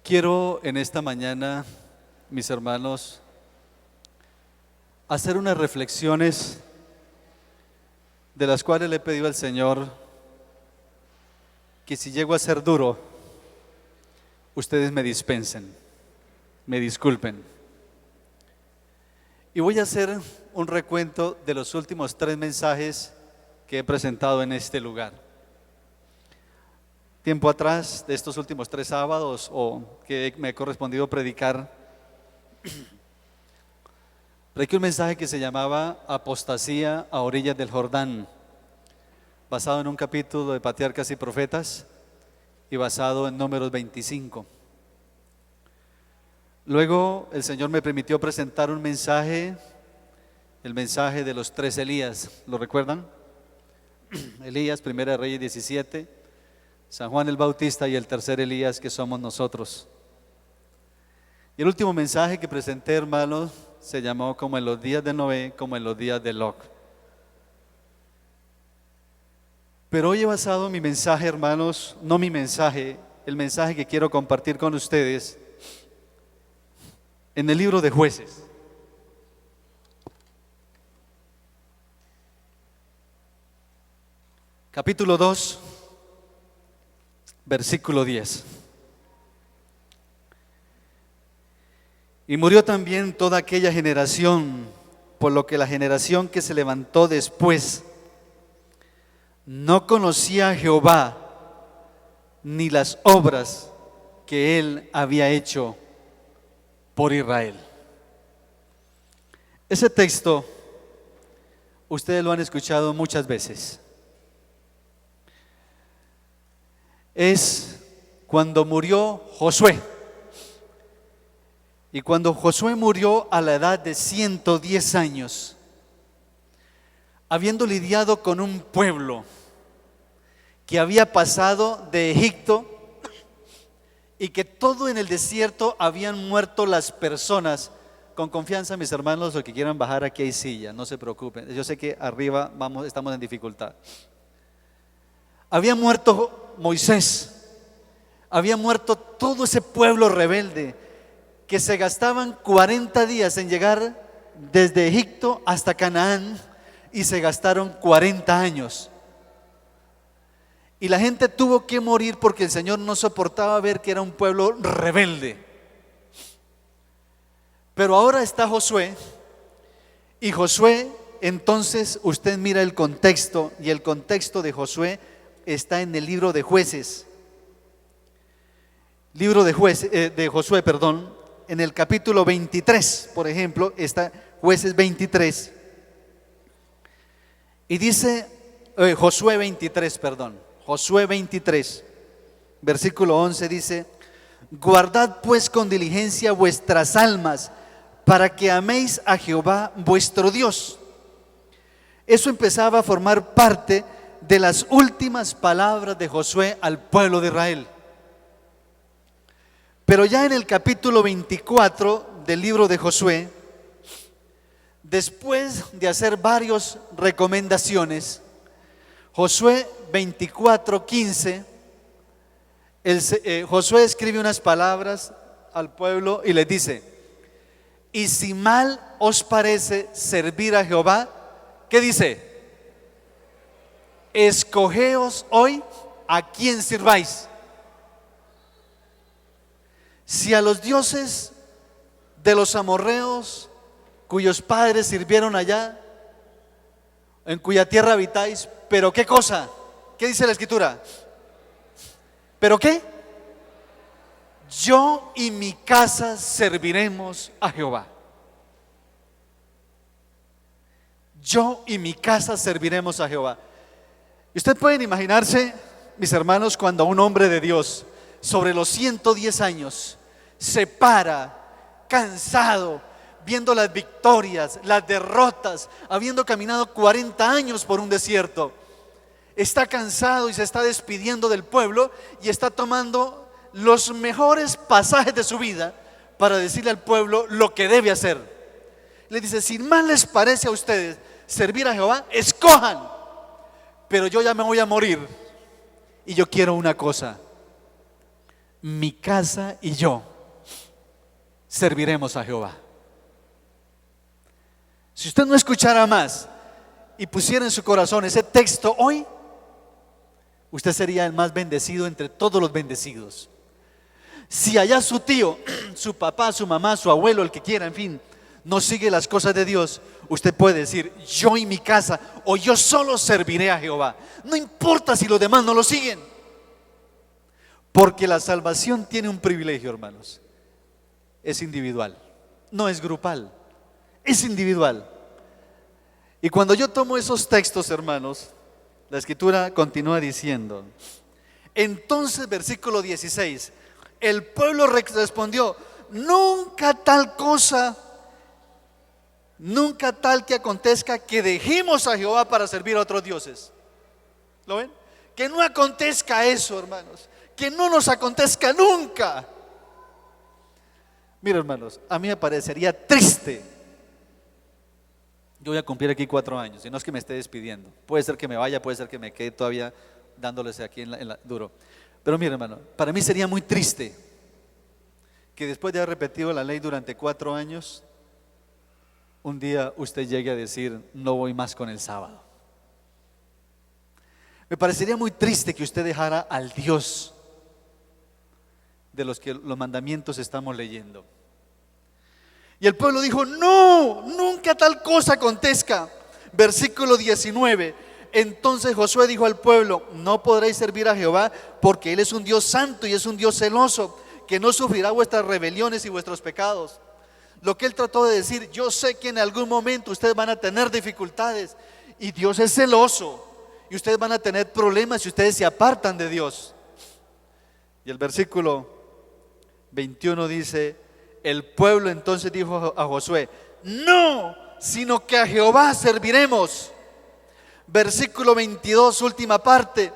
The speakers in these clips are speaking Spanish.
Quiero en esta mañana, mis hermanos, hacer unas reflexiones de las cuales le he pedido al Señor que si llego a ser duro, ustedes me dispensen, me disculpen. Y voy a hacer un recuento de los últimos 3 mensajes que he presentado en este lugar. Tiempo atrás, de estos últimos 3 sábados o que me ha correspondido predicar, prediqué un mensaje que se llamaba Apostasía a orillas del Jordán, basado en un capítulo de Patriarcas y Profetas y basado en Números 25. Luego el Señor me permitió presentar un mensaje, el mensaje de los 3 Elías, ¿lo recuerdan? Elías, Primera de Reyes 17, San Juan el Bautista y el tercer Elías, que somos nosotros. Y el último mensaje que presenté, hermanos, se llamó Como en los días de Noé, como en los días de Lot. Pero hoy he basado mi mensaje, hermanos, no mi mensaje, el mensaje que quiero compartir con ustedes, en el libro de Jueces. Capítulo 2, versículo 10. Y murió también toda aquella generación, por lo que la generación que se levantó después no conocía a Jehová ni las obras que él había hecho por Israel. Ese texto ustedes lo han escuchado muchas veces. Es cuando murió Josué. Y cuando Josué murió a la edad de 110 años, habiendo lidiado con un pueblo que había pasado de Egipto y que todo en el desierto habían muerto las personas. Con confianza, mis hermanos, los que quieran bajar, aquí hay silla, no se preocupen. Yo sé que arriba estamos en dificultad. Había muerto Moisés, había muerto todo ese pueblo rebelde que se gastaban 40 días en llegar desde Egipto hasta Canaán y se gastaron 40 años. Y la gente tuvo que morir porque el Señor no soportaba ver que era un pueblo rebelde. Pero ahora está Josué, y Josué, entonces usted mira el contexto, y el contexto de Josué está en el libro de Jueces. Libro de Josué, en el capítulo 23, por ejemplo, está Jueces 23. Y dice Josué 23, versículo 11 dice: guardad pues con diligencia vuestras almas, para que améis a Jehová vuestro Dios. Eso empezaba a formar parte de las últimas palabras de Josué al pueblo de Israel. Pero ya en el capítulo 24 del libro de Josué, después de hacer varias recomendaciones, Josué 24:15, Josué escribe unas palabras al pueblo y les dice: y si mal os parece servir a Jehová, ¿qué dice? Escogeos hoy a quién sirváis. Si a los dioses de los amorreos, cuyos padres sirvieron allá, en cuya tierra habitáis, pero ¿qué cosa? ¿Qué dice la Escritura? ¿Pero qué? Yo y mi casa serviremos a Jehová. Yo y mi casa serviremos a Jehová. Y ustedes pueden imaginarse, mis hermanos, cuando un hombre de Dios sobre los 110 años se para, cansado, viendo las victorias, las derrotas, habiendo caminado 40 años por un desierto, está cansado y se está despidiendo del pueblo y está tomando los mejores pasajes de su vida para decirle al pueblo lo que debe hacer. Le dice: si mal les parece a ustedes servir a Jehová, escojan, pero yo ya me voy a morir y yo quiero una cosa: mi casa y yo serviremos a Jehová. Si usted no escuchara más y pusiera en su corazón ese texto hoy, usted sería el más bendecido entre todos los bendecidos. Si allá su tío, su papá, su mamá, su abuelo, el que quiera, en fin, no sigue las cosas de Dios, usted puede decir: yo y mi casa, o yo solo serviré a Jehová. No importa si los demás no lo siguen, porque la salvación tiene un privilegio, hermanos. Es individual, no es grupal, es individual. Y cuando yo tomo esos textos, hermanos, la escritura continúa diciendo: entonces, versículo 16, el pueblo respondió: nunca tal cosa, nunca tal que acontezca que dejemos a Jehová para servir a otros dioses. ¿Lo ven? Que no acontezca eso, hermanos, que no nos acontezca nunca. Mira, hermanos, a mí me parecería triste. Yo voy a cumplir aquí 4 años, y no es que me esté despidiendo. Puede ser que me vaya, puede ser que me quede todavía dándoles aquí duro. Pero mira, hermano, para mí sería muy triste que después de haber repetido la ley durante 4 años, un día usted llegue a decir: no voy más con el sábado. Me parecería muy triste que usted dejara al Dios de los que los mandamientos estamos leyendo. Y el pueblo dijo: no, nunca tal cosa acontezca. Versículo 19. Entonces Josué dijo al pueblo: no podréis servir a Jehová, porque Él es un Dios santo y es un Dios celoso, que no sufrirá vuestras rebeliones y vuestros pecados. Lo que él trató de decir: yo sé que en algún momento ustedes van a tener dificultades, y Dios es celoso, y ustedes van a tener problemas si ustedes se apartan de Dios. Y el versículo 21 dice: el pueblo entonces dijo a Josué: no, sino que a Jehová serviremos. Versículo 22, última parte: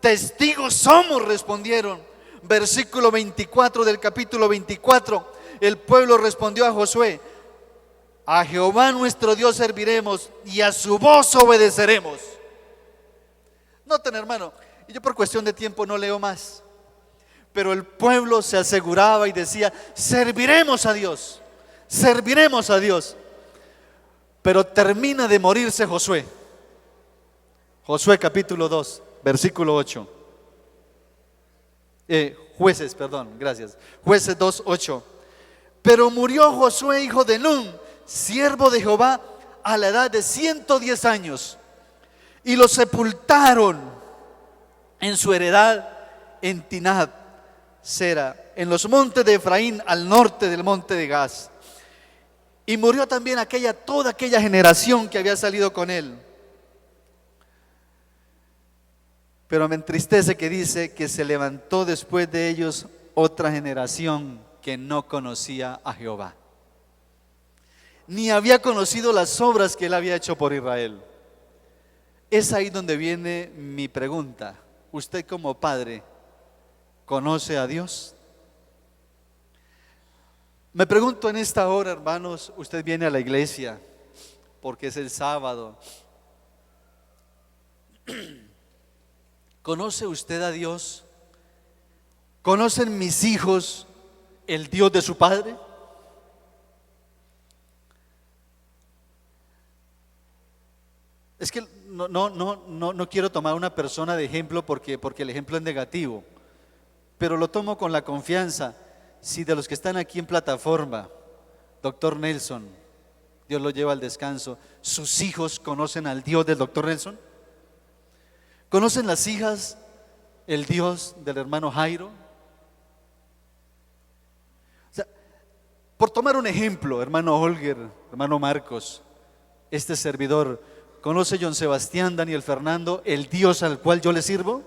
testigos somos, respondieron. Versículo 24 del capítulo 24: el pueblo respondió a Josué: a Jehová nuestro Dios serviremos y a su voz obedeceremos. Noten, hermano, y yo por cuestión de tiempo no leo más, pero el pueblo se aseguraba y decía: serviremos a Dios, serviremos a Dios. Pero termina de morirse Josué. Josué capítulo 2, versículo 8. Jueces 2, 8. Pero murió Josué, hijo de Nun, siervo de Jehová, a la edad de 110 años, y lo sepultaron en su heredad en Timnat Sera, en los montes de Efraín, al norte del monte de Gaz. Y murió también toda aquella generación que había salido con él. Pero me entristece que dice que se levantó después de ellos otra generación que no conocía a Jehová, ni había conocido las obras que él había hecho por Israel. Es ahí donde viene mi pregunta: ¿usted como padre conoce a Dios? Me pregunto en esta hora, hermanos, usted viene a la iglesia porque es el sábado. ¿Conoce usted a Dios? ¿Conocen mis hijos el Dios de su padre? Es que no quiero tomar una persona de ejemplo porque el ejemplo es negativo, pero lo tomo con la confianza. Si de los que están aquí en plataforma, doctor Nelson, Dios lo lleva al descanso, ¿sus hijos conocen al Dios del doctor Nelson? ¿Conocen las hijas el Dios del hermano Jairo? O sea, por tomar un ejemplo, hermano Holger, hermano Marcos, este servidor, ¿conoce John Sebastián, Daniel Fernando, el Dios al cual yo le sirvo?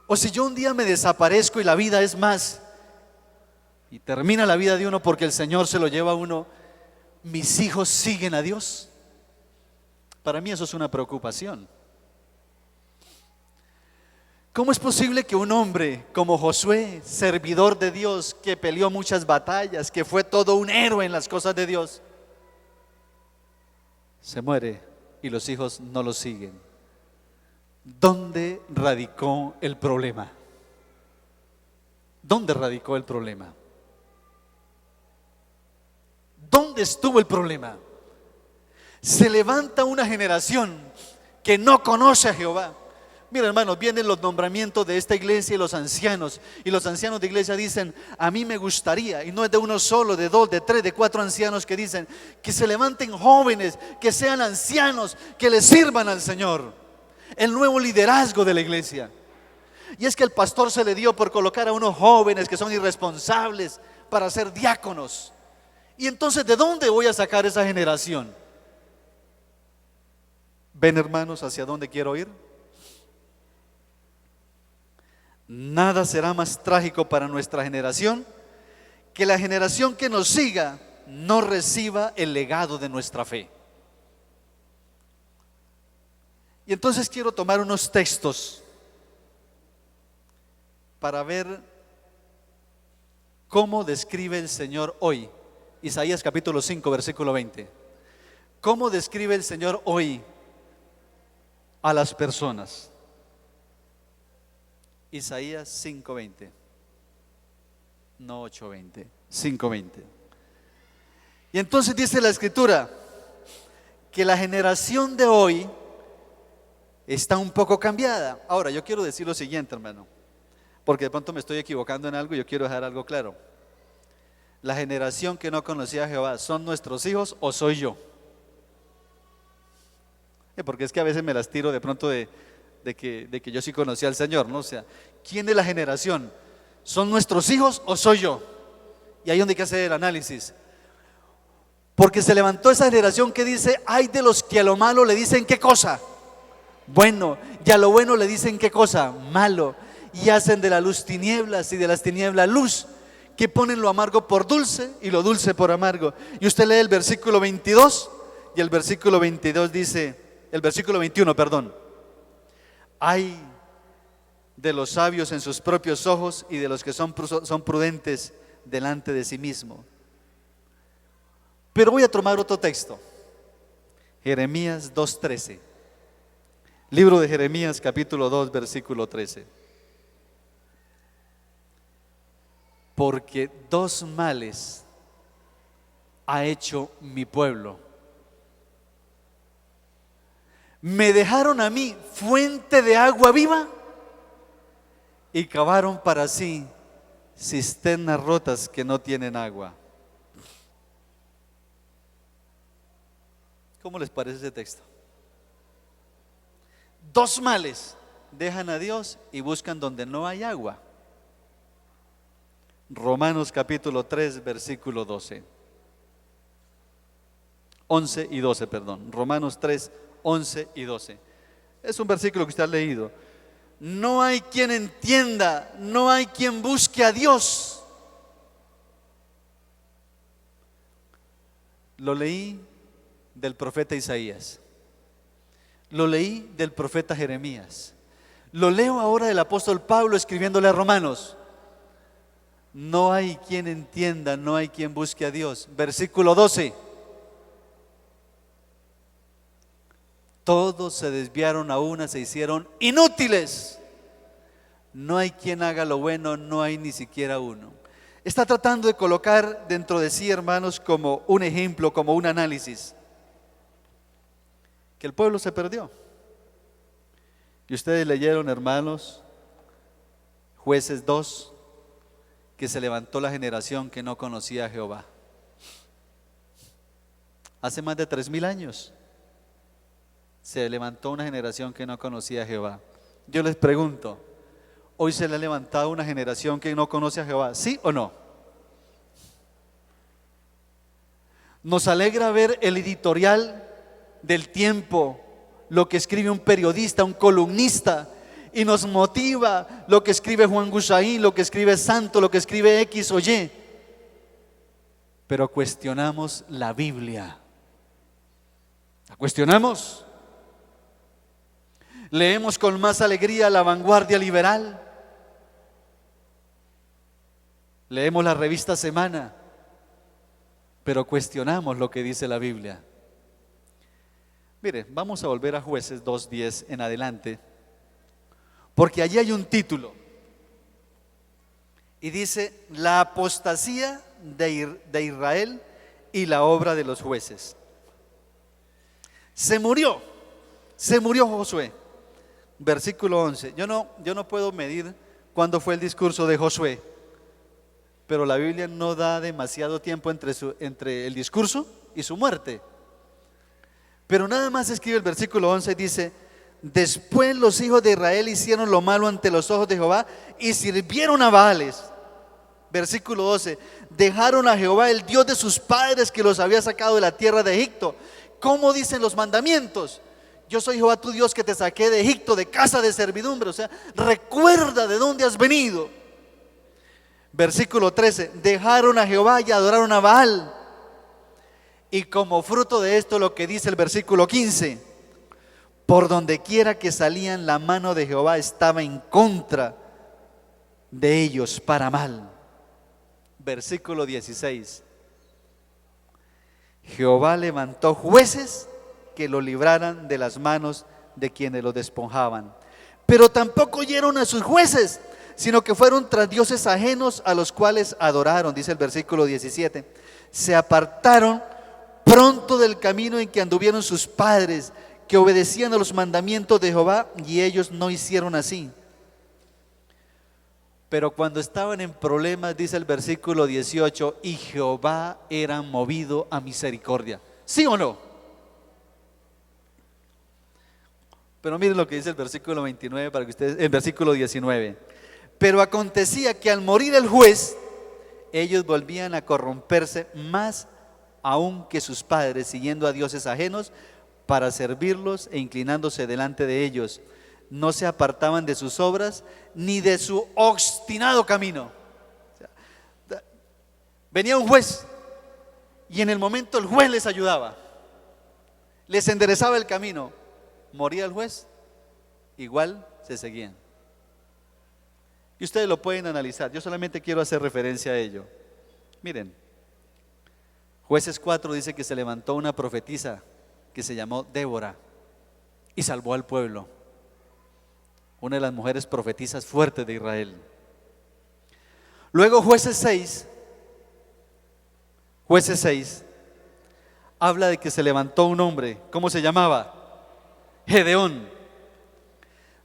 O si yo un día me desaparezco y la vida es más, y termina la vida de uno porque el Señor se lo lleva a uno, ¿mis hijos siguen a Dios? Para mí eso es una preocupación. ¿Cómo es posible que un hombre como Josué, servidor de Dios, que peleó muchas batallas, que fue todo un héroe en las cosas de Dios, se muere y los hijos no lo siguen? ¿Dónde radicó el problema? ¿Dónde radicó el problema? ¿Dónde estuvo el problema? Se levanta una generación que no conoce a Jehová. Mira, hermanos, vienen los nombramientos de esta iglesia y los ancianos de iglesia dicen: a mí me gustaría, y no es de uno solo, de dos, de tres, de cuatro ancianos que dicen, que se levanten jóvenes, que sean ancianos, que le sirvan al Señor. El nuevo liderazgo de la iglesia. Y es que el pastor se le dio por colocar a unos jóvenes que son irresponsables para ser diáconos. Y entonces, ¿de dónde voy a sacar esa generación? ¿Ven, hermanos, hacia dónde quiero ir? Nada será más trágico para nuestra generación que la generación que nos siga no reciba el legado de nuestra fe. Y entonces quiero tomar unos textos para ver cómo describe el Señor hoy. Isaías capítulo 5, versículo 20. ¿Cómo describe el Señor hoy a las personas? Isaías 5:20, no 8:20, 5:20. Y entonces dice la escritura que la generación de hoy está un poco cambiada. Ahora, yo quiero decir lo siguiente, hermano, porque de pronto me estoy equivocando en algo y yo quiero dejar algo claro. La generación que no conocía a Jehová, ¿son nuestros hijos o soy yo? Porque es que a veces me las tiro de pronto de que yo sí conocía al Señor, ¿no? O sea, ¿quién es la generación? ¿Son nuestros hijos o soy yo? Y ahí es donde hay que hacer el análisis. Porque se levantó esa generación que dice: ay de los que a lo malo le dicen ¿qué cosa? Bueno. Y a lo bueno le dicen ¿qué cosa? Malo. Y hacen de la luz tinieblas y de las tinieblas luz, que ponen lo amargo por dulce y lo dulce por amargo. Y usted lee el versículo 22 y el versículo 22 dice, el versículo 21, perdón: ay de los sabios en sus propios ojos y de los que son prudentes delante de sí mismo. Pero voy a tomar otro texto, Jeremías 2:13. Libro de Jeremías capítulo 2 versículo 13. Porque dos males ha hecho mi pueblo. Me dejaron a mí fuente de agua viva y cavaron para sí cisternas rotas que no tienen agua. ¿Cómo les parece ese texto? Dos males: dejan a Dios y buscan donde no hay agua. Romanos capítulo 3 versículo 12. 11 y 12, perdón. Romanos 3, 11 y 12. Es un versículo que usted ha leído. No hay quien entienda, no hay quien busque a Dios. Lo leí del profeta Isaías, lo leí del profeta Jeremías, lo leo ahora del apóstol Pablo escribiéndole a Romanos. No hay quien entienda, no hay quien busque a Dios. Versículo 12: todos se desviaron a una, se hicieron inútiles. No hay quien haga lo bueno, no hay ni siquiera uno. Está tratando de colocar dentro de sí, hermanos, como un ejemplo, como un análisis, que el pueblo se perdió. Y ustedes leyeron, hermanos, Jueces 2, que se levantó la generación que no conocía a Jehová. Hace más de 3000 años se levantó una generación que no conocía a Jehová. Yo les pregunto, ¿hoy se le ha levantado una generación que no conoce a Jehová? ¿Sí o no? Nos alegra ver el editorial del Tiempo, lo que escribe un periodista, un columnista, y nos motiva lo que escribe Juan Gusaín, lo que escribe Santo, lo que escribe X o Y. Pero cuestionamos la Biblia. ¿La cuestionamos? Leemos con más alegría La Vanguardia Liberal. Leemos la revista Semana, pero cuestionamos lo que dice la Biblia. Mire, vamos a volver a Jueces 2:10 en adelante, porque allí hay un título: Y dice, la apostasía de Israel y la obra de los jueces. Se murió Josué. Versículo 11. Yo no puedo medir cuándo fue el discurso de Josué, pero la Biblia no da demasiado tiempo entre el discurso y su muerte. Pero nada más escribe el versículo 11 y dice: después los hijos de Israel hicieron lo malo ante los ojos de Jehová y sirvieron a Baales. Versículo 12: dejaron a Jehová, el Dios de sus padres, que los había sacado de la tierra de Egipto. ¿Cómo dicen los mandamientos? Yo soy Jehová tu Dios, que te saqué de Egipto, de casa de servidumbre. O sea, recuerda de dónde has venido. Versículo 13: dejaron a Jehová y adoraron a Baal. Y como fruto de esto, lo que dice el versículo 15: por donde quiera que salían, la mano de Jehová estaba en contra de ellos para mal. Versículo 16: Jehová levantó jueces que lo libraran de las manos de quienes lo despojaban. Pero tampoco oyeron a sus jueces, sino que fueron tras dioses ajenos, a los cuales adoraron. Dice el versículo 17: se apartaron pronto del camino en que anduvieron sus padres, que obedecían a los mandamientos de Jehová, y ellos no hicieron así. Pero cuando estaban en problemas, dice el versículo 18: y Jehová era movido a misericordia. ¿Sí o no? Pero miren lo que dice el versículo 29 para que ustedes, el versículo 19: pero acontecía que al morir el juez, ellos volvían a corromperse más aún que sus padres, siguiendo a dioses ajenos para servirlos e inclinándose delante de ellos. No se apartaban de sus obras ni de su obstinado camino. Venía un juez y en el momento el juez les ayudaba, les enderezaba el camino. Moría el juez, igual se seguían. Y ustedes lo pueden analizar. Yo solamente quiero hacer referencia a ello. Miren, Jueces 4 dice que se levantó una profetisa que se llamó Débora y salvó al pueblo. Una de las mujeres profetisas fuertes de Israel. Luego Jueces 6 habla de que se levantó un hombre. ¿Cómo se llamaba? Gedeón.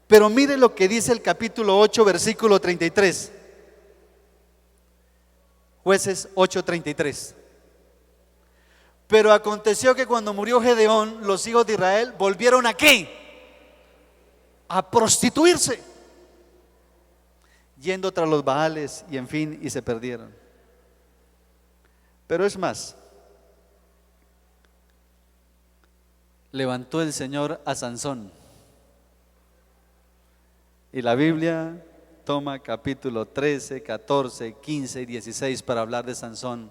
Pero mire lo que dice el capítulo 8, versículo 33. Jueces 8:33. Pero aconteció que cuando murió Gedeón, los hijos de Israel volvieron ¿a qué? A prostituirse, yendo tras los Baales, y en fin, y se perdieron. Pero es más, levantó el Señor a Sansón, y la Biblia toma capítulo 13, 14, 15 y 16 para hablar de Sansón,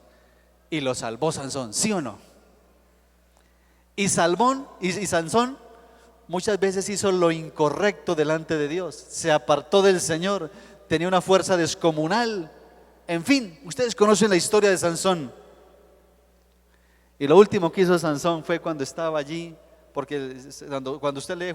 y lo salvó Sansón, ¿sí o no? Y Sansón muchas veces hizo lo incorrecto delante de Dios, se apartó del Señor, tenía una fuerza descomunal. En fin, ustedes conocen la historia de Sansón. Y lo último que hizo Sansón fue cuando estaba allí, porque cuando usted lee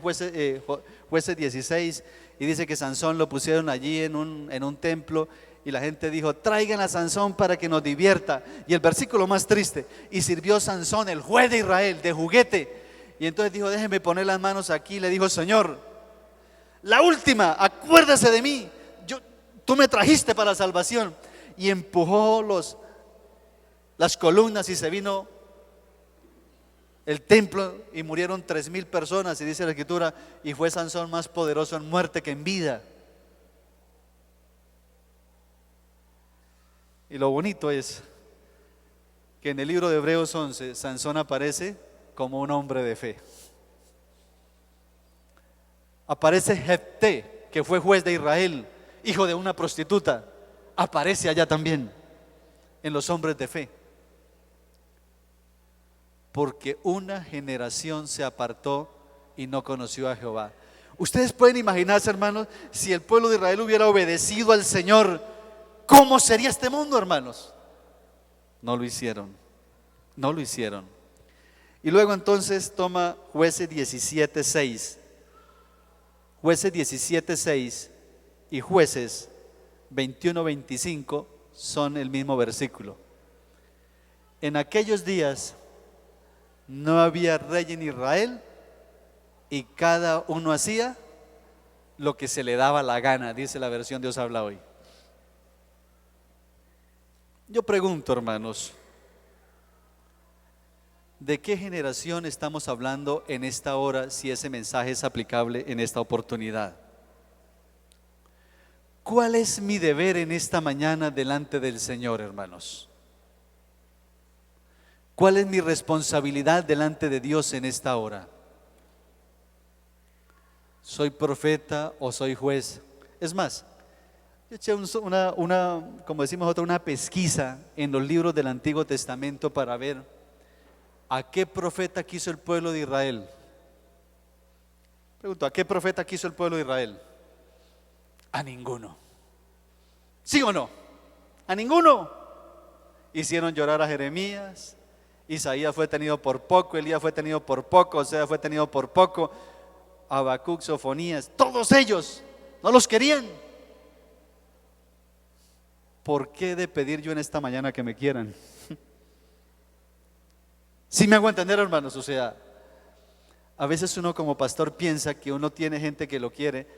Jueces 16 y dice que Sansón lo pusieron allí en un templo, y la gente dijo: traigan a Sansón para que nos divierta. Y el versículo más triste: y sirvió Sansón, el juez de Israel, de juguete. Y entonces dijo: déjeme poner las manos aquí. Le dijo: Señor, la última, acuérdese de mí. Tú me trajiste para la salvación. Y empujó las columnas y se vino el templo y murieron 3,000 personas. Y dice la escritura: y fue Sansón más poderoso en muerte que en vida. Y lo bonito es que en el libro de Hebreos 11 Sansón aparece como un hombre de fe. Aparece Jefté, que fue juez de Israel, hijo de una prostituta, aparece allá también en los hombres de fe. Porque una generación se apartó y no conoció a Jehová. Ustedes pueden imaginarse, hermanos, si el pueblo de Israel hubiera obedecido al Señor, ¿cómo sería este mundo, hermanos? No lo hicieron. Y luego entonces toma Jueces 17:6. Jueces 17:6 y Jueces 21-25 son el mismo versículo. En aquellos días no había rey en Israel y cada uno hacía lo que se le daba la gana, dice la versión Dios habla hoy. Yo pregunto, hermanos, ¿de qué generación estamos hablando en esta hora si ese mensaje es aplicable en esta oportunidad? ¿Cuál es mi deber en esta mañana delante del Señor, hermanos? ¿Cuál es mi responsabilidad delante de Dios en esta hora? ¿Soy profeta o soy juez? Es más, yo eché como decimos nosotros, una pesquisa en los libros del Antiguo Testamento para ver a qué profeta quiso el pueblo de Israel. Pregunto, ¿a qué profeta quiso el pueblo de Israel? A ninguno. ¿Sí o no? A ninguno. Hicieron llorar a Jeremías. Isaías fue tenido por poco, Elías fue tenido por poco, Oseas fue tenido por poco, Habacuc, Sofonías, todos ellos no los querían. ¿Por qué de pedir yo en esta mañana que me quieran? ¿Sí me hago entender, hermanos? O sea, a veces uno como pastor piensa que uno tiene gente que lo quiere,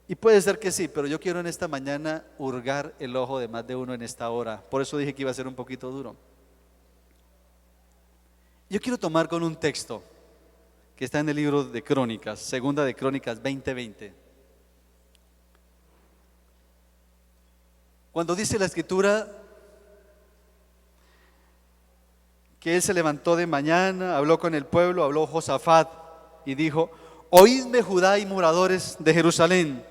y puede ser que sí, pero yo quiero en esta mañana hurgar el ojo de más de uno en esta hora. Por eso dije que iba a ser un poquito duro. Yo quiero tomar con un texto que está en el libro de Crónicas, segunda de Crónicas 20:20. Cuando dice la escritura que él se levantó de mañana, habló con el pueblo, habló Josafat y dijo: oídme Judá y moradores de Jerusalén,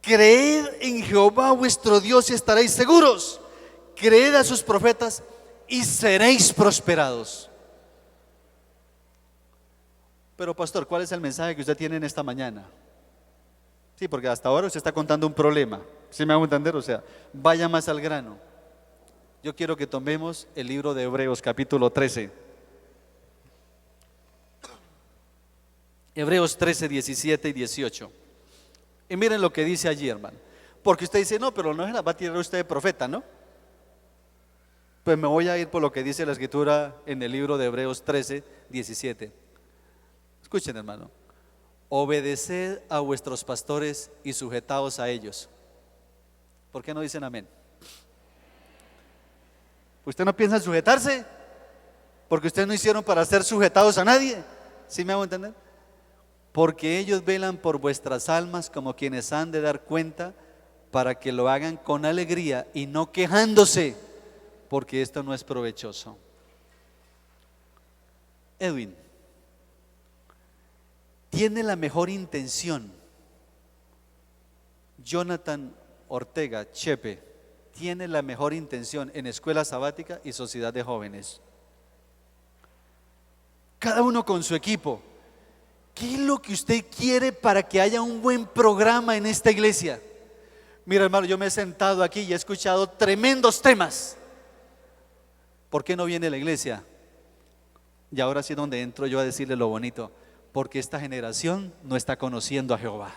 creed en Jehová vuestro Dios y estaréis seguros, creed a sus profetas y seréis prosperados. Pero pastor, ¿cuál es el mensaje que usted tiene en esta mañana? Sí, porque hasta ahora usted está contando un problema. ¿Sí me hago entender? O sea, vaya más al grano. Yo quiero que tomemos el libro de Hebreos capítulo 13. Hebreos 13, 17 y 18. Y miren lo que dice allí, hermano. Porque usted dice, no, pero no se la va a tirar usted de profeta, ¿no? Pues me voy a ir por lo que dice la escritura en el libro de Hebreos 13, 17. Escuchen, hermano. Obedeced a vuestros pastores y sujetaos a ellos. ¿Por qué no dicen amén? ¿Usted no piensa en sujetarse? Porque ustedes no hicieron para ser sujetados a nadie. ¿Sí me hago entender? Porque ellos velan por vuestras almas como quienes han de dar cuenta, para que lo hagan con alegría y no quejándose, porque esto no es provechoso. Edwin tiene la mejor intención. Jonathan Ortega Chepe tiene la mejor intención en escuela sabática y sociedad de jóvenes. Cada uno con su equipo. ¿Qué es lo que usted quiere para que haya un buen programa en esta iglesia? Mira, hermano, yo me he sentado aquí y he escuchado tremendos temas. ¿Por qué no viene la iglesia? Y ahora sí donde entro yo a decirle lo bonito. Porque esta generación no está conociendo a Jehová.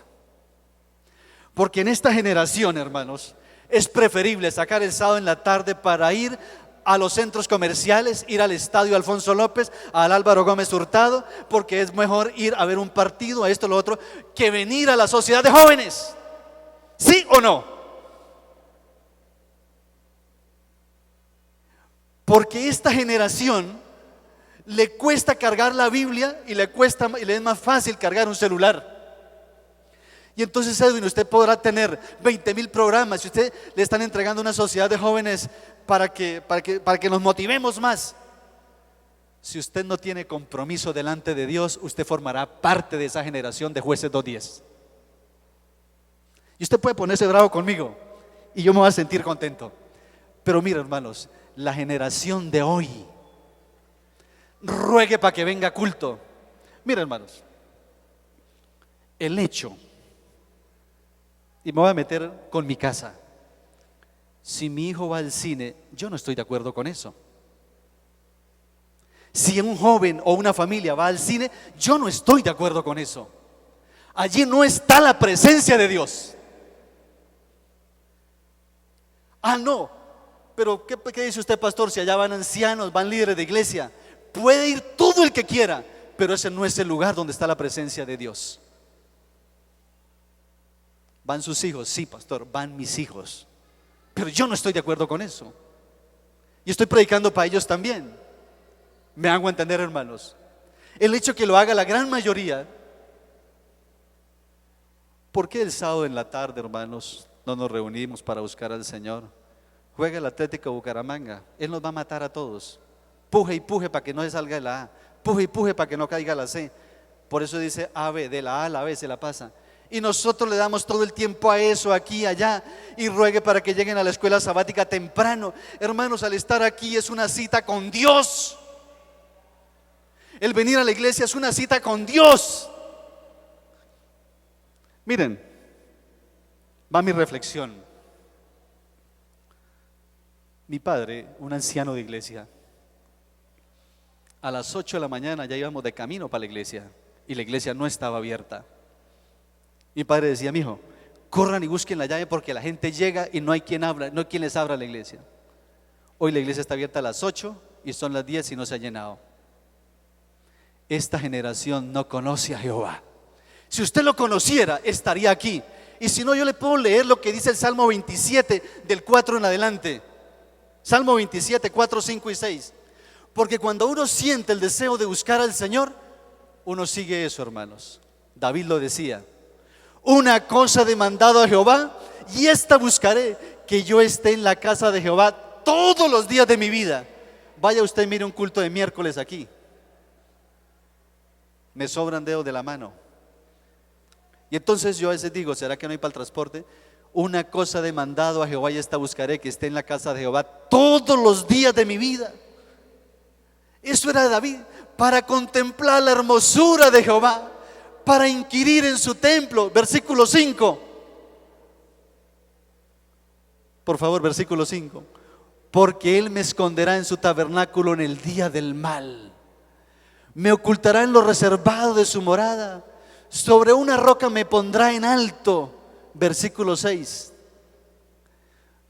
Porque en esta generación, hermanos, es preferible sacar el sábado en la tarde para ir a los centros comerciales, ir al estadio Alfonso López, al Álvaro Gómez Hurtado, porque es mejor ir a ver un partido, a esto, lo otro, que venir a la sociedad de jóvenes. ¿Sí o no? Porque esta generación le cuesta cargar la Biblia y le es más fácil cargar un celular. Y entonces, Edwin, usted podrá tener 20,000 programas y usted le están entregando una sociedad de jóvenes para que nos motivemos más. Si usted no tiene compromiso delante de Dios, usted formará parte de esa generación de jueces 2:10. Y usted puede ponerse bravo conmigo y yo me voy a sentir contento. Pero mira, hermanos, la generación de hoy ruegue para que venga culto. Mira, hermanos, el hecho, y me voy a meter con mi casa, si mi hijo va al cine, yo no estoy de acuerdo con eso. Si un joven o una familia va al cine, yo no estoy de acuerdo con eso. Allí no está la presencia de Dios. Ah, no, pero ¿qué dice usted, pastor? Si allá van ancianos, van líderes de iglesia. Puede ir todo el que quiera, pero ese no es el lugar donde está la presencia de Dios. ¿Van sus hijos? Sí, pastor, van mis hijos. Pero yo no estoy de acuerdo con eso. Y estoy predicando para ellos también. ¿Me hago entender, hermanos? El hecho que lo haga la gran mayoría. ¿Por qué el sábado en la tarde, hermanos, no nos reunimos para buscar al Señor? Juega el Atlético Bucaramanga, Él nos va a matar a todos. Puje y puje para que no se salga de la A, puje y puje para que no caiga la C. Por eso dice AB, de la A a la B se la pasa. Y nosotros le damos todo el tiempo a eso, aquí, allá, y ruegue para que lleguen a la escuela sabática temprano. Hermanos, al estar aquí es una cita con Dios. El venir a la iglesia es una cita con Dios. Miren, va mi reflexión. Mi padre, un anciano de iglesia, a las 8 de la mañana ya íbamos de camino para la iglesia y la iglesia no estaba abierta. Mi padre decía: mijo, corran y busquen la llave porque la gente llega y no hay quien les abra la iglesia. Hoy la iglesia está abierta a las 8 y son las 10 y no se ha llenado. Esta generación no conoce a Jehová. Si usted lo conociera, estaría aquí. Y si no, yo le puedo leer lo que dice el Salmo 27 del 4 en adelante. Salmo 27, 4, 5 y 6. Porque cuando uno siente el deseo de buscar al Señor, uno sigue eso, hermanos. David lo decía: una cosa he demandado a Jehová, y esta buscaré, que yo esté en la casa de Jehová todos los días de mi vida. Vaya usted y mire un culto de miércoles aquí. Me sobran dedos de la mano. Y entonces yo a veces digo: ¿será que no hay para el transporte? Una cosa he demandado a Jehová, y esta buscaré, que esté en la casa de Jehová todos los días de mi vida. Eso era David, para contemplar la hermosura de Jehová, para inquirir en su templo. Versículo 5. Por favor, versículo 5. Porque Él me esconderá en su tabernáculo en el día del mal. Me ocultará en lo reservado de su morada. Sobre una roca me pondrá en alto. Versículo 6.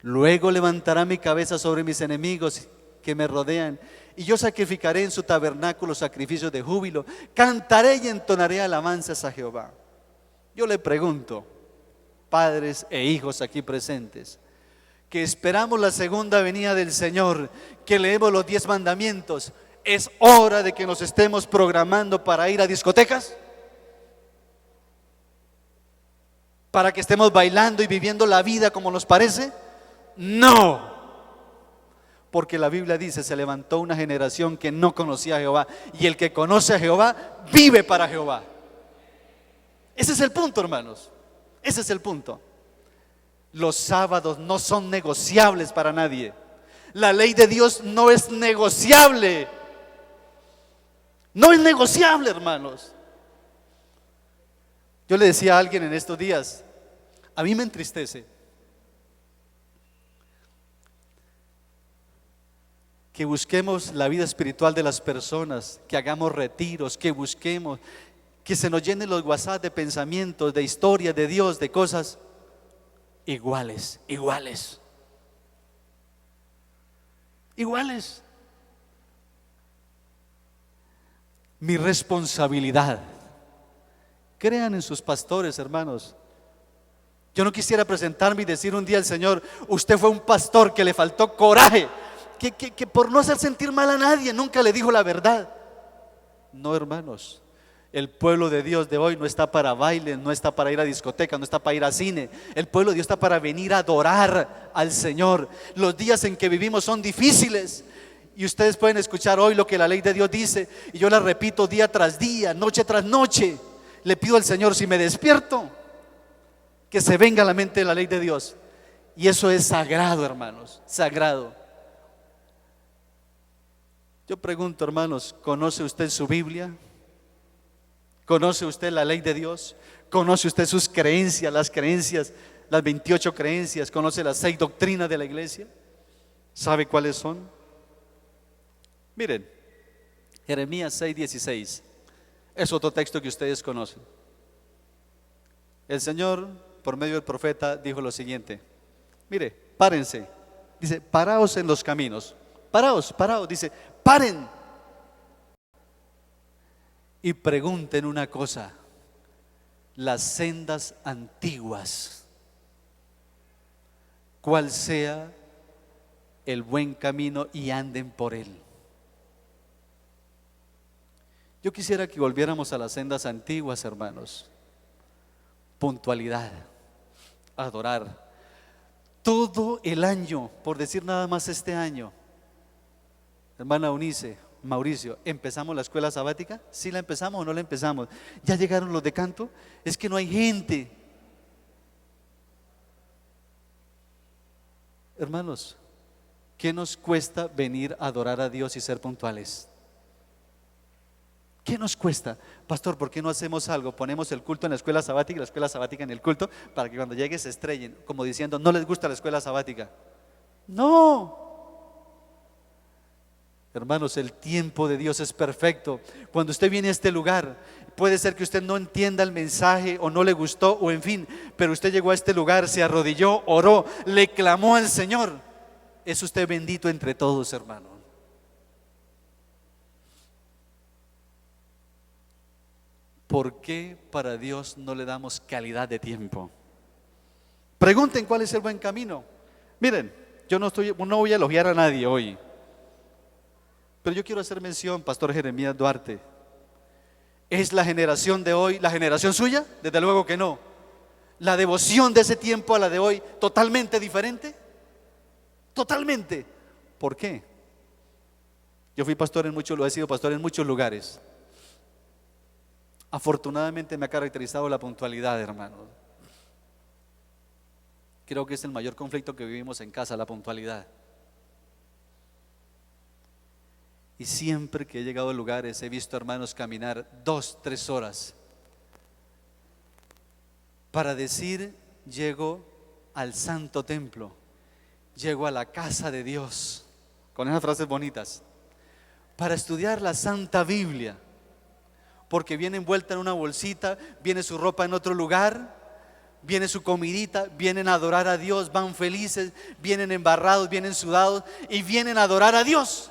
Luego levantará mi cabeza sobre mis enemigos que me rodean, y yo sacrificaré en su tabernáculo sacrificios de júbilo. Cantaré y entonaré alabanzas a Jehová. Yo le pregunto, padres e hijos aquí presentes, que esperamos la segunda venida del Señor, que leemos los 10 mandamientos, ¿es hora de que nos estemos programando para ir a discotecas? ¿Para que estemos bailando y viviendo la vida como nos parece? No. Porque la Biblia dice: se levantó una generación que no conocía a Jehová, y el que conoce a Jehová vive para Jehová. Ese es el punto, hermanos. Ese es el punto. Los sábados no son negociables para nadie. La ley de Dios no es negociable. No es negociable, hermanos. Yo le decía a alguien en estos días: a mí me entristece que busquemos la vida espiritual de las personas, que hagamos retiros, que busquemos, que se nos llenen los WhatsApp de pensamientos, de historias de Dios, de cosas iguales. Mi responsabilidad. Crean en sus pastores, hermanos. Yo no quisiera presentarme y decir un día al Señor: usted fue un pastor que le faltó coraje, que por no hacer sentir mal a nadie nunca le dijo la verdad. No, hermanos, el pueblo de Dios de hoy no está para baile, no está para ir a discoteca, no está para ir a cine. El pueblo de Dios está para venir a adorar al Señor. Los días en que vivimos son difíciles, y ustedes pueden escuchar hoy lo que la ley de Dios dice, y yo la repito día tras día, noche tras noche. Le pido al Señor, si me despierto, que se venga a la mente la ley de Dios. Y eso es sagrado, hermanos, sagrado. Yo pregunto, hermanos, ¿conoce usted su Biblia? ¿Conoce usted la ley de Dios? ¿Conoce usted sus creencias, las 28 creencias? ¿Conoce las 6 doctrinas de la iglesia? ¿Sabe cuáles son? Miren, Jeremías 6:16 es otro texto que ustedes conocen. El Señor, por medio del profeta, dijo lo siguiente: mire, párense, Dice, paraos en los caminos. Paraos, paraos. Dice, paren. Y pregunten una cosa. Las sendas antiguas, cuál sea el buen camino, y anden por él. Yo quisiera que volviéramos a las sendas antiguas, hermanos. Puntualidad, adorar. Todo el año, por decir nada más este año, hermana Eunice, Mauricio, ¿empezamos la escuela sabática? ¿Sí la empezamos o no la empezamos? ¿Ya llegaron los de canto? Es que no hay gente. Hermanos, ¿qué nos cuesta venir a adorar a Dios y ser puntuales? ¿Qué nos cuesta? Pastor, ¿por qué no hacemos algo? Ponemos el culto en la escuela sabática y la escuela sabática en el culto, para que cuando llegue se estrellen, como diciendo, no les gusta la escuela sabática. No. Hermanos, el tiempo de Dios es perfecto. Cuando usted viene a este lugar, puede ser que usted no entienda el mensaje o no le gustó o en fin, pero usted llegó a este lugar, se arrodilló, oró, le clamó al Señor. Es usted bendito entre todos, hermano. ¿Por qué para Dios no le damos calidad de tiempo? Pregunten cuál es el buen camino. Miren, yo no voy a elogiar a nadie hoy, pero yo quiero hacer mención, Pastor Jeremías Duarte. ¿Es la generación de hoy la generación suya? Desde luego que no. ¿La devoción de ese tiempo a la de hoy totalmente diferente? Totalmente. ¿Por qué? Yo fui pastor en muchos, lo he sido pastor en muchos lugares. Afortunadamente me ha caracterizado la puntualidad, hermanos. Creo que es el mayor conflicto que vivimos en casa, la puntualidad. Y siempre que he llegado a lugares he visto hermanos caminar 2, 3 horas para decir, llego al santo templo, llego a la casa de Dios, con esas frases bonitas, para estudiar la Santa Biblia, porque viene envuelta en una bolsita, viene su ropa en otro lugar, viene su comidita, vienen a adorar a Dios, van felices, vienen embarrados, vienen sudados y vienen a adorar a Dios.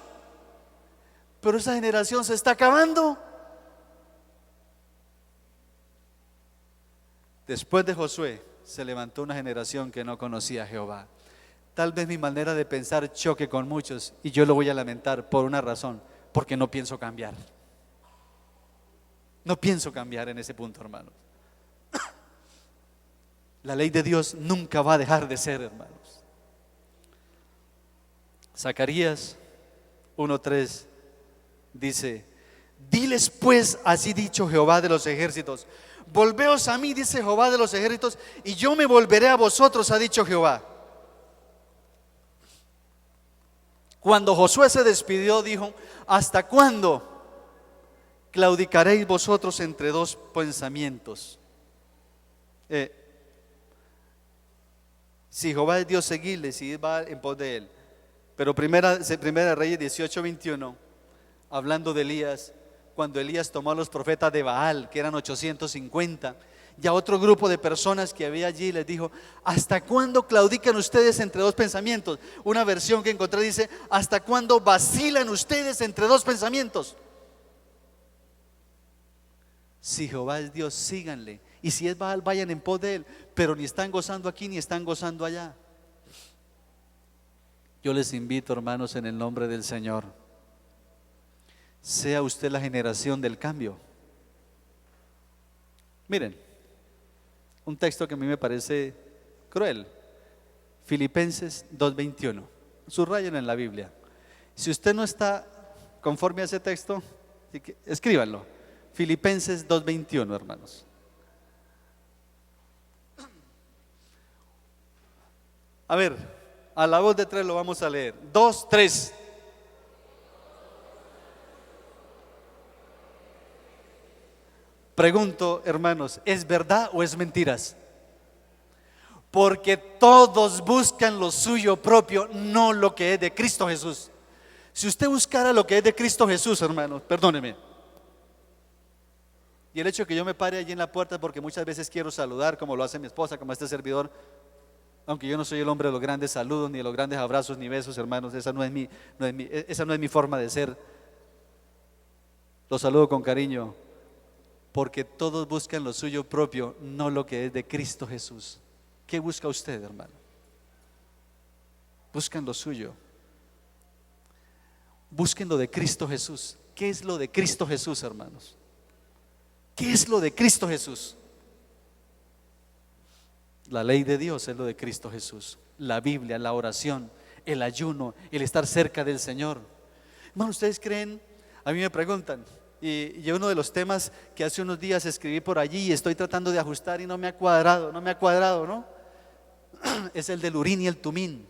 Pero esa generación se está acabando. Después de Josué se levantó una generación que no conocía a Jehová. Tal vez mi manera de pensar choque con muchos y yo lo voy a lamentar por una razón, porque no pienso cambiar. No pienso cambiar en ese punto, hermanos. La ley de Dios nunca va a dejar de ser, hermanos. Zacarías 1:3 dice, diles pues, así dicho Jehová de los ejércitos, volveos a mí, dice Jehová de los ejércitos, y yo me volveré a vosotros, ha dicho Jehová. Cuando Josué se despidió, dijo, ¿hasta cuándo claudicaréis vosotros entre dos pensamientos? Si Jehová es Dios, seguidle, si va en pos de él. Pero primera Reyes 18:21, hablando de Elías, cuando Elías tomó a los profetas de Baal, que eran 850, y a otro grupo de personas que había allí, les dijo, ¿hasta cuándo claudican ustedes entre dos pensamientos? Una versión que encontré dice, ¿hasta cuándo vacilan ustedes entre dos pensamientos? Si Jehová es Dios, síganle, y si es Baal, vayan en pos de él, pero ni están gozando aquí ni están gozando allá. Yo les invito, hermanos, en el nombre del Señor, sea usted la generación del cambio. Miren, un texto que a mí me parece cruel, Filipenses 2:21, subrayen en la Biblia. Si usted no está conforme a ese texto, escríbanlo. Filipenses 2:21, hermanos. A ver, a la voz de tres lo vamos a leer. 2, 3. Pregunto, hermanos, ¿es verdad o es mentiras? Porque todos buscan lo suyo propio, no lo que es de Cristo Jesús. Si usted buscara lo que es de Cristo Jesús, hermanos, perdóneme. Y el hecho de que yo me pare allí en la puerta es porque muchas veces quiero saludar, como lo hace mi esposa, como este servidor. Aunque yo no soy el hombre de los grandes saludos, ni de los grandes abrazos, ni besos, hermanos, esa no es mi forma de ser. Los saludo con cariño, porque todos buscan lo suyo propio, no lo que es de Cristo Jesús. ¿Qué busca usted, hermano? Buscan lo suyo. Busquen lo de Cristo Jesús. ¿Qué es lo de Cristo Jesús, hermanos? ¿Qué es lo de Cristo Jesús? La ley de Dios es lo de Cristo Jesús. La Biblia, la oración, el ayuno, el estar cerca del Señor. Hermano, ¿ustedes creen? A mí me preguntan, y uno de los temas que hace unos días escribí por allí y estoy tratando de ajustar y no me ha cuadrado, ¿no? Es el del Urín y el Tumín,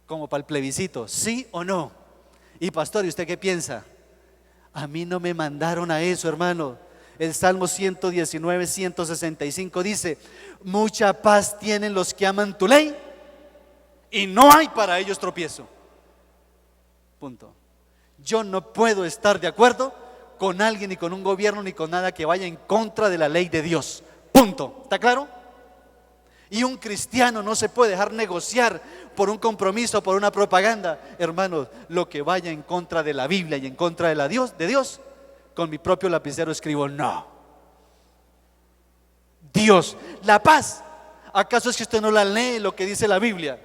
como para el plebiscito, ¿sí o no? Y pastor, ¿y usted qué piensa? A mí no me mandaron a eso, hermano. El Salmo 119, 165 dice: mucha paz tienen los que aman tu ley y no hay para ellos tropiezo. Punto. Yo no puedo estar de acuerdo con alguien, ni con un gobierno, ni con nada que vaya en contra de la ley de Dios. Punto. ¿Está claro? Y un cristiano no se puede dejar negociar por un compromiso, por una propaganda. Hermanos, lo que vaya en contra de la Biblia y en contra de Dios, con mi propio lapicero escribo no. Dios, la paz. ¿Acaso es que usted no la lee lo que dice la Biblia?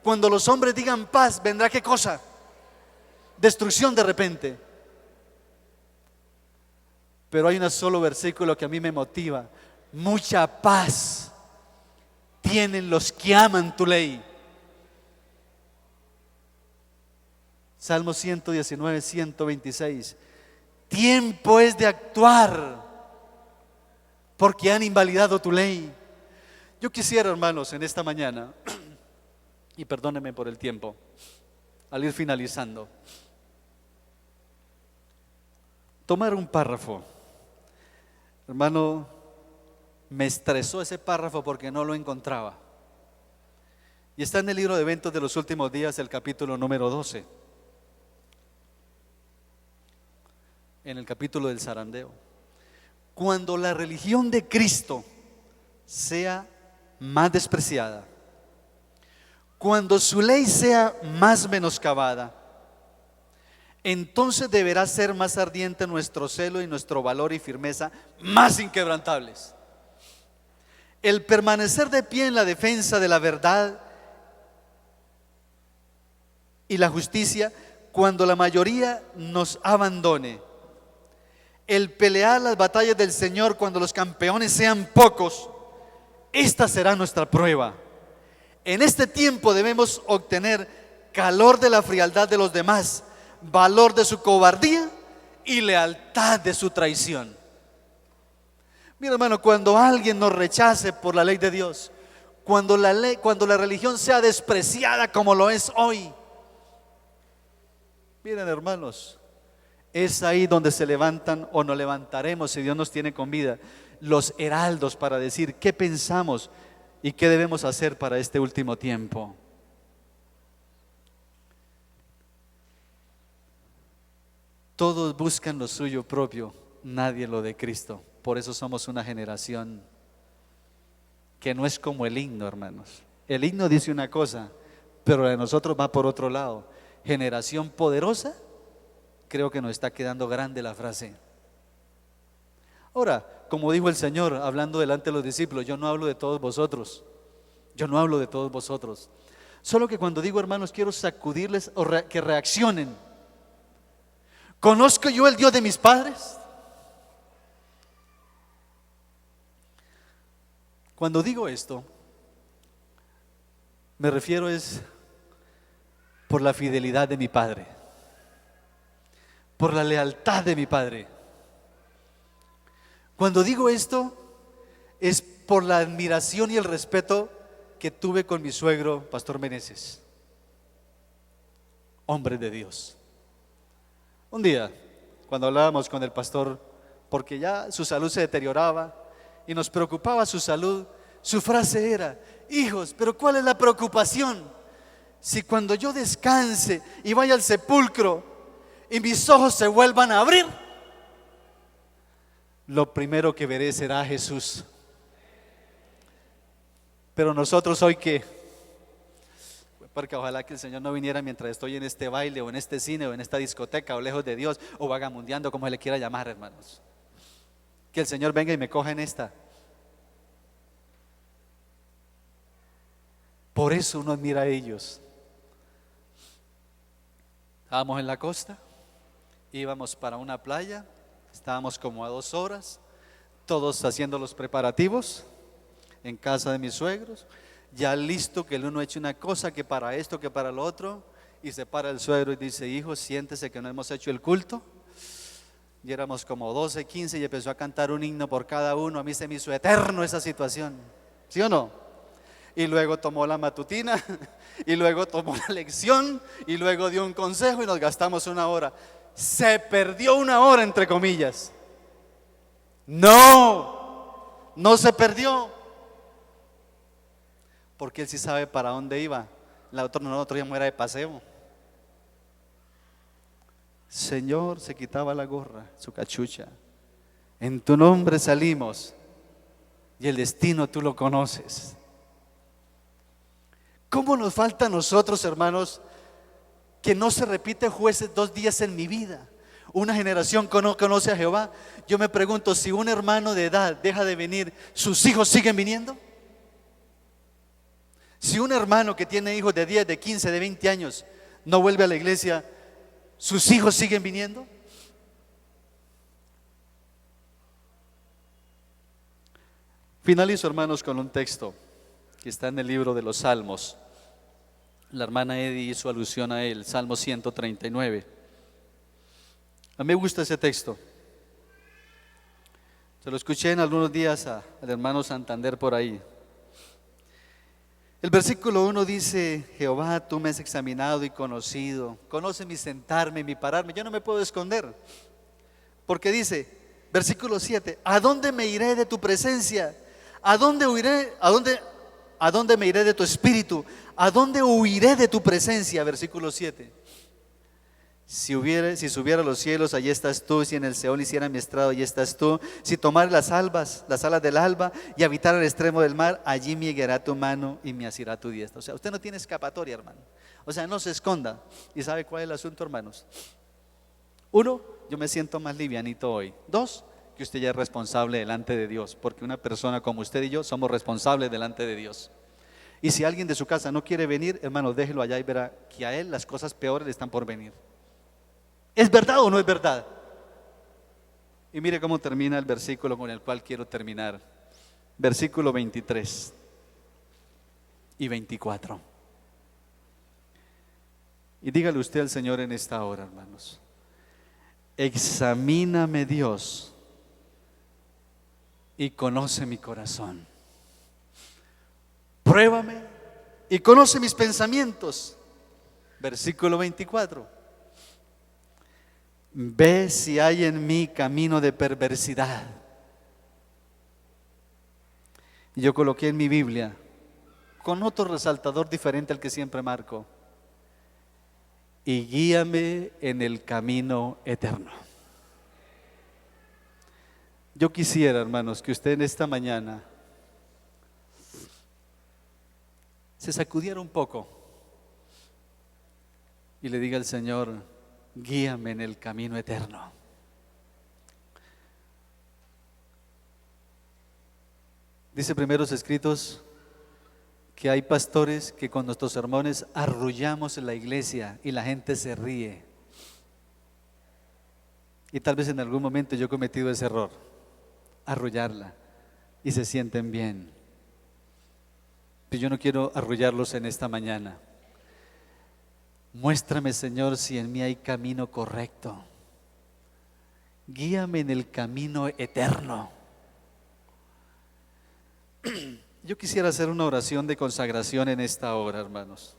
Cuando los hombres digan paz, ¿vendrá qué cosa? Destrucción de repente. Pero hay un solo versículo que a mí me motiva: mucha paz tienen los que aman tu ley. Salmo 119, 126. Tiempo es de actuar, porque han invalidado tu ley. Yo quisiera, hermanos, en esta mañana, y perdónenme por el tiempo, al ir finalizando, tomar un párrafo. Hermano, me estresó ese párrafo porque no lo encontraba. Y está en el libro de Eventos de los Últimos Días, el capítulo número 12. En el capítulo del zarandeo. Cuando la religión de Cristo sea más despreciada, cuando su ley sea más menoscabada, entonces deberá ser más ardiente nuestro celo y nuestro valor y firmeza más inquebrantables. El permanecer de pie en la defensa de la verdad y la justicia cuando la mayoría nos abandone. El pelear las batallas del Señor cuando los campeones sean pocos. Esta será nuestra prueba. En este tiempo debemos obtener calor de la frialdad de los demás, valor de su cobardía y lealtad de su traición. Mira, hermano, cuando alguien nos rechace por la ley de Dios, cuando la religión sea despreciada como lo es hoy, miren, hermanos, es ahí donde se levantan, o nos levantaremos si Dios nos tiene con vida, los heraldos para decir qué pensamos y qué debemos hacer para este último tiempo. Todos buscan lo suyo propio, nadie lo de Cristo. Por eso somos una generación que no es como el himno, hermanos. El himno dice una cosa, pero la de nosotros va por otro lado. Generación poderosa. Creo que nos está quedando grande la frase. Ahora, como dijo el Señor hablando delante de los discípulos, yo no hablo de todos vosotros. Yo no hablo de todos vosotros. Solo que cuando digo, hermanos, quiero sacudirles que reaccionen. ¿Conozco yo el Dios de mis padres? Cuando digo esto, me refiero es por la fidelidad de mi padre, por la lealtad de mi padre. Cuando digo esto, es por la admiración y el respeto que tuve con mi suegro, Pastor Meneses, hombre de Dios. Un día, cuando hablábamos con el pastor, porque ya su salud se deterioraba y nos preocupaba su salud, su frase era: hijos, pero ¿cuál es la preocupación? Si cuando yo descanse y vaya al sepulcro y mis ojos se vuelvan a abrir, lo primero que veré será a Jesús. Pero nosotros hoy que, porque ojalá que el Señor no viniera mientras estoy en este baile o en este cine o en esta discoteca o lejos de Dios o vagamundeando, como se le quiera llamar, hermanos. Que el Señor venga y me coja en esta. Por eso uno admira a ellos. Estábamos en la costa, íbamos para una playa, estábamos como a 2 horas, todos haciendo los preparativos en casa de mis suegros, ya listo que el uno eche una cosa, que para esto, que para lo otro, y se para el suegro y dice: hijo, siéntese que no hemos hecho el culto. Y éramos como 12, 15 y empezó a cantar un himno por cada uno. A mí se me hizo eterno esa situación, ¿sí o no? Y luego tomó la matutina, y luego tomó la lección, y luego dio un consejo y nos gastamos 1 hora. Se perdió 1 hora, entre comillas. No, no se perdió, porque él sí sabe para dónde iba. Nosotros íbamos era de paseo. Señor, se quitaba la gorra, su cachucha. En tu nombre salimos, y el destino tú lo conoces. ¿Cómo nos falta a nosotros, hermanos, que no se repite Jueces 2 días en mi vida? Una generación que no conoce a Jehová. Yo me pregunto, si un hermano de edad deja de venir, ¿sus hijos siguen viniendo? Si un hermano que tiene hijos de 10, de 15, de 20 años no vuelve a la iglesia, ¿sus hijos siguen viniendo? Finalizo, hermanos, con un texto que está en el libro de los Salmos. La hermana Eddie hizo alusión a él, Salmo 139. A mí me gusta ese texto. Se lo escuché en algunos días al hermano Santander por ahí. El versículo 1 dice: Jehová, tú me has examinado y conocido, conoce mi sentarme y mi pararme. Yo no me puedo esconder, porque dice, versículo 7: ¿a dónde me iré de tu presencia? ¿A dónde huiré? ¿A dónde me iré de tu espíritu? ¿A dónde huiré de tu presencia? Versículo 7: si subiera a los cielos, allí estás tú. Si en el Seol hiciera mi estrado, allí estás tú. Si tomara las alas del alba y habitar al extremo del mar, allí me guiará tu mano y me asirá tu diestra. O sea, usted no tiene escapatoria, hermano. O sea, no se esconda. ¿Y sabe cuál es el asunto, hermanos? 1, yo me siento más livianito hoy. 2, que usted ya es responsable delante de Dios, porque una persona como usted y yo somos responsables delante de Dios. Y si alguien de su casa no quiere venir, hermano, déjelo allá y verá que a él las cosas peores le están por venir. ¿Es verdad o no es verdad? Y mire cómo termina el versículo con el cual quiero terminar. Versículo 23 y 24. Y dígale usted al Señor en esta hora, hermanos: examíname, Dios, y conoce mi corazón. Pruébame y conoce mis pensamientos. Versículo 24. Ve si hay en mí camino de perversidad. Y yo coloqué en mi Biblia, con otro resaltador diferente al que siempre marco: y guíame en el camino eterno. Yo quisiera, hermanos, que usted en esta mañana se sacudiera un poco y le diga al Señor: guíame en el camino eterno. Dice Primeros Escritos que hay pastores que con nuestros sermones arrullamos en la iglesia y la gente se ríe. Y tal vez en algún momento yo he cometido ese error, arrullarla, y se sienten bien. Pero yo no quiero arrullarlos en esta mañana. Muéstrame, Señor, si en mí hay camino correcto. Guíame en el camino eterno. Yo quisiera hacer una oración de consagración en esta hora, hermanos.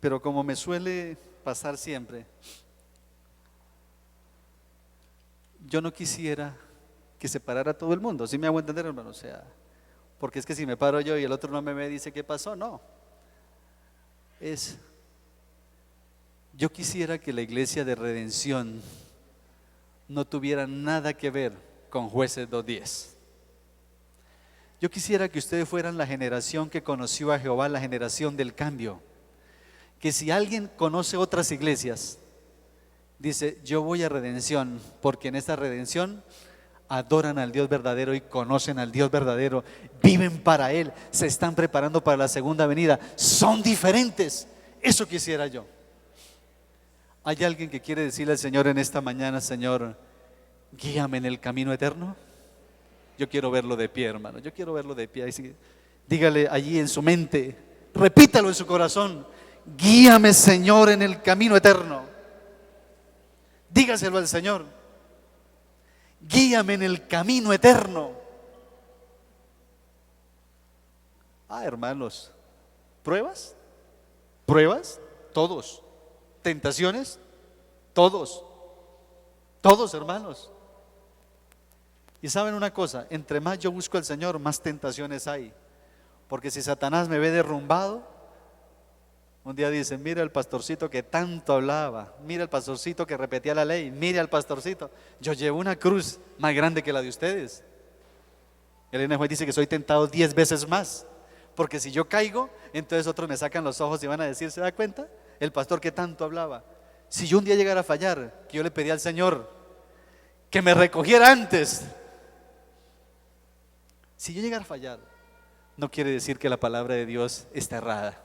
Pero como me suele pasar siempre, yo no quisiera que se parara todo el mundo. ¿Sí me hago entender, hermano? O sea, porque es que si me paro yo y el otro no me ve, dice: ¿qué pasó? No. Yo quisiera que la iglesia de redención no tuviera nada que ver con Jueces 2:10. Yo quisiera que ustedes fueran la generación que conoció a Jehová, la generación del cambio. Que si alguien conoce otras iglesias, dice, yo voy a Redención, porque en esta Redención adoran al Dios verdadero y conocen al Dios verdadero, viven para Él, se están preparando para la segunda venida, son diferentes. Eso quisiera yo. ¿Hay alguien que quiere decirle al Señor en esta mañana: Señor, guíame en el camino eterno? Yo quiero verlo de pie, hermano, yo quiero verlo de pie. Dígale allí en su mente, repítalo en su corazón: guíame, Señor, en el camino eterno. Dígaselo al Señor: guíame en el camino eterno. Hermanos, ¿pruebas? ¿Pruebas? Todos. ¿Tentaciones? Todos. Todos, hermanos. Y saben una cosa, entre más yo busco al Señor, más tentaciones hay. Porque si Satanás me ve derrumbado, un día dice: mira el pastorcito que tanto hablaba, mira el pastorcito que repetía la ley, mira al pastorcito, yo llevo una cruz más grande que la de ustedes. Elena Juez dice que soy tentado 10 veces más, porque si yo caigo, entonces otros me sacan los ojos y van a decir: ¿se da cuenta? El pastor que tanto hablaba. Si yo un día llegara a fallar, que yo le pedí al Señor que me recogiera antes. Si yo llegara a fallar, no quiere decir que la palabra de Dios está errada,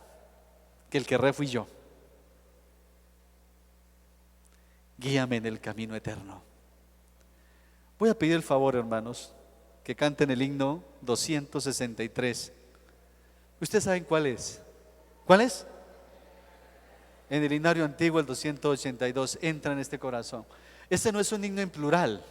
que el que erré fui yo. Guíame en el camino eterno. Voy a pedir el favor, hermanos, que canten el himno 263. ¿Ustedes saben cuál es? ¿Cuál es? En el himnario antiguo, el 282, entra en este corazón. Este no es un himno en plural.